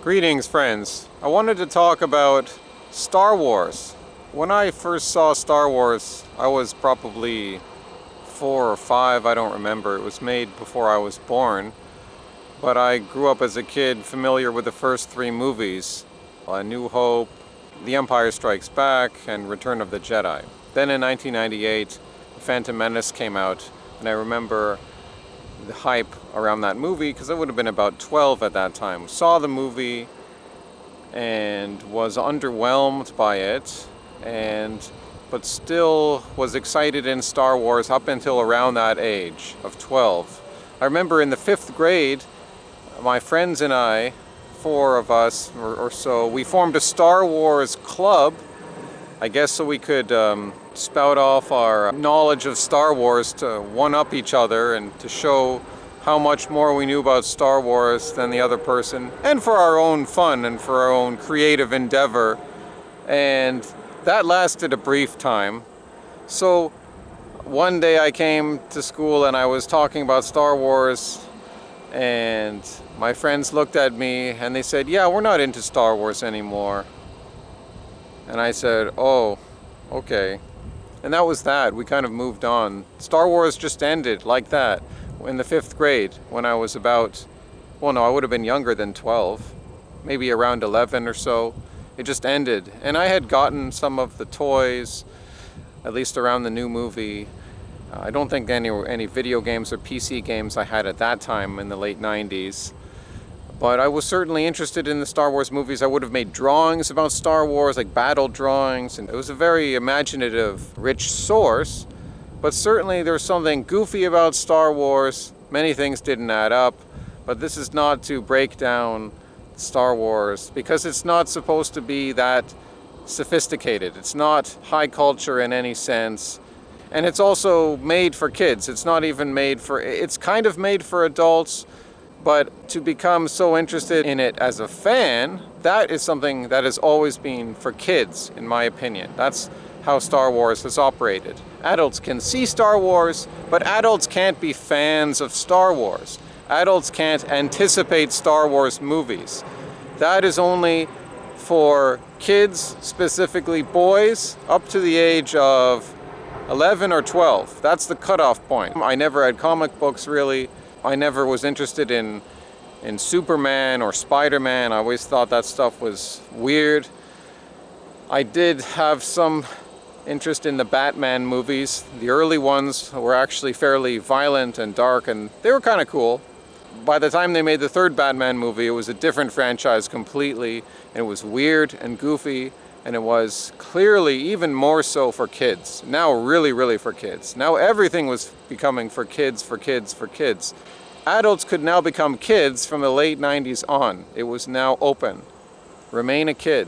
Greetings, friends. I wanted to talk about Star Wars. When I first saw Star Wars, I was probably 4 or 5, I don't remember. It was made before I was born. But I grew up as a kid familiar with the first 3 movies. A New Hope, The Empire Strikes Back, and Return of the Jedi. Then in 1998, Phantom Menace came out, and I remember the hype around that movie because I would have been about 12 at that time. Saw the movie and was underwhelmed by it, but still was excited in Star Wars up until around that age of 12. I remember in the 5th grade, my friends and I, 4 of us or so, we formed a Star Wars club, I guess so we could spout off our knowledge of Star Wars to one-up each other and to show how much more we knew about Star Wars than the other person, and for our own fun and for our own creative endeavor. And that lasted a brief time. So one day I came to school and I was talking about Star Wars, and my friends looked at me and they said, "Yeah, we're not into Star Wars anymore." And I said, "Oh, okay." And that was that. We kind of moved on. Star Wars just ended like that in the 5th grade when I was about, well, no, I would have been younger than 12, maybe around 11 or so. It just ended. And I had gotten some of the toys, at least around the new movie. I don't think any video games or PC games I had at that time in the late 90s. But I was certainly interested in the Star Wars movies. I would have made drawings about Star Wars, like battle drawings, and it was a very imaginative, rich source. But certainly there's something goofy about Star Wars. Many things didn't add up, but this is not to break down Star Wars, because it's not supposed to be that sophisticated. It's not high culture in any sense. And it's also made for kids. It's not even made for, it's kind of made for adults. But to become so interested in it as a fan, that is something that has always been for kids, in my opinion. That's how Star Wars has operated. Adults can see Star Wars, but adults can't be fans of Star Wars. Adults can't anticipate Star Wars movies. That is only for kids, specifically boys, up to the age of 11 or 12. That's the cutoff point. I never had comic books, really. I never was interested in Superman or Spider-Man. I always thought that stuff was weird. I did have some interest in the Batman movies. The early ones were actually fairly violent and dark, and they were kind of cool. By the time they made the 3rd Batman movie, it was a different franchise completely, and it was weird and goofy, and it was clearly even more so for kids. Now really, really for kids. Now everything was becoming for kids, for kids, for kids. Adults could now become kids from the late 90s on. It was now open. Remain a kid.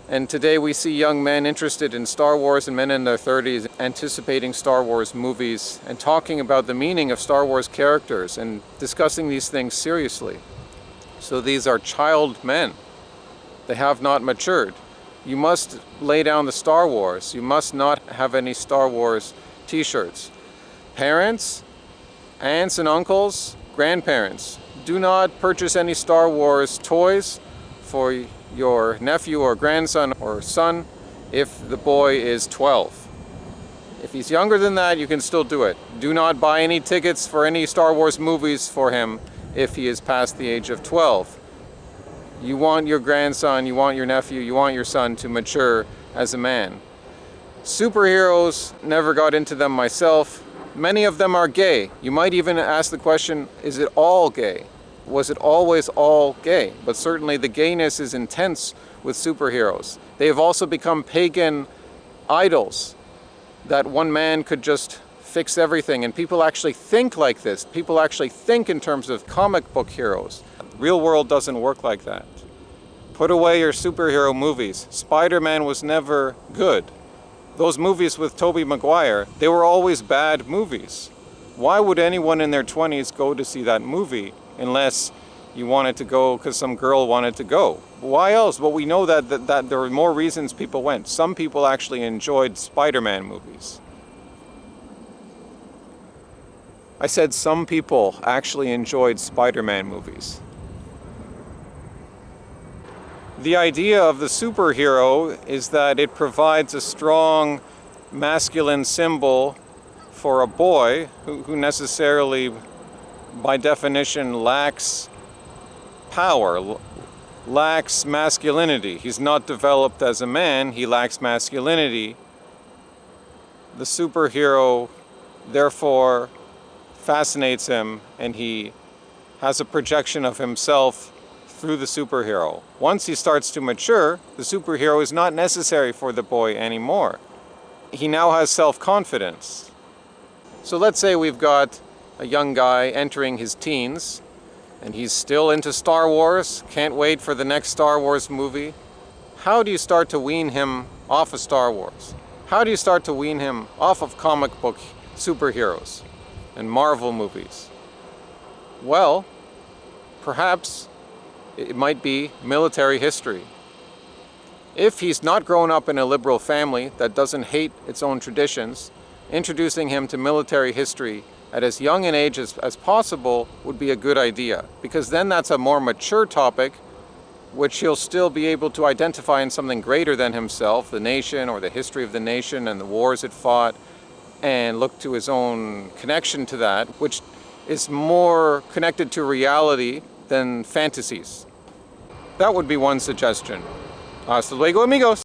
And today we see young men interested in Star Wars and men in their 30s anticipating Star Wars movies and talking about the meaning of Star Wars characters and discussing these things seriously. So these are child men. They have not matured. You must lay down the Star Wars. You must not have any Star Wars t-shirts. Parents, aunts and uncles, grandparents, do not purchase any Star Wars toys for your nephew or grandson or son if the boy is 12. If he's younger than that, you can still do it. Do not buy any tickets for any Star Wars movies for him if he is past the age of 12. You want your grandson, you want your nephew, you want your son to mature as a man. Superheroes, never got into them myself. Many of them are gay. You might even ask the question, is it all gay? Was it always all gay? But certainly the gayness is intense with superheroes. They have also become pagan idols, that one man could just fix everything. And people actually think like this. People actually think in terms of comic book heroes. Real world doesn't work like that. Put away your superhero movies. Spider-Man was never good. Those movies with Tobey Maguire, they were always bad movies. Why would anyone in their 20s go to see that movie unless you wanted to go because some girl wanted to go? Why else? Well, we know that there were more reasons people went. Some people actually enjoyed Spider-Man movies. I said some people actually enjoyed Spider-Man movies. The idea of the superhero is that it provides a strong masculine symbol for a boy who necessarily, by definition, lacks power, lacks masculinity. He's not developed as a man, he lacks masculinity. The superhero, therefore, fascinates him, and he has a projection of himself through the superhero. Once he starts to mature, the superhero is not necessary for the boy anymore. He now has self-confidence. So let's say we've got a young guy entering his teens, and he's still into Star Wars, can't wait for the next Star Wars movie. How do you start to wean him off of Star Wars? How do you start to wean him off of comic book superheroes and Marvel movies? Well, perhaps it might be military history. If he's not grown up in a liberal family that doesn't hate its own traditions, introducing him to military history at as young an age as possible would be a good idea, because then that's a more mature topic which he'll still be able to identify in something greater than himself, the nation or the history of the nation and the wars it fought, and look to his own connection to that, which is more connected to reality than fantasies. That would be one suggestion. Hasta luego, amigos!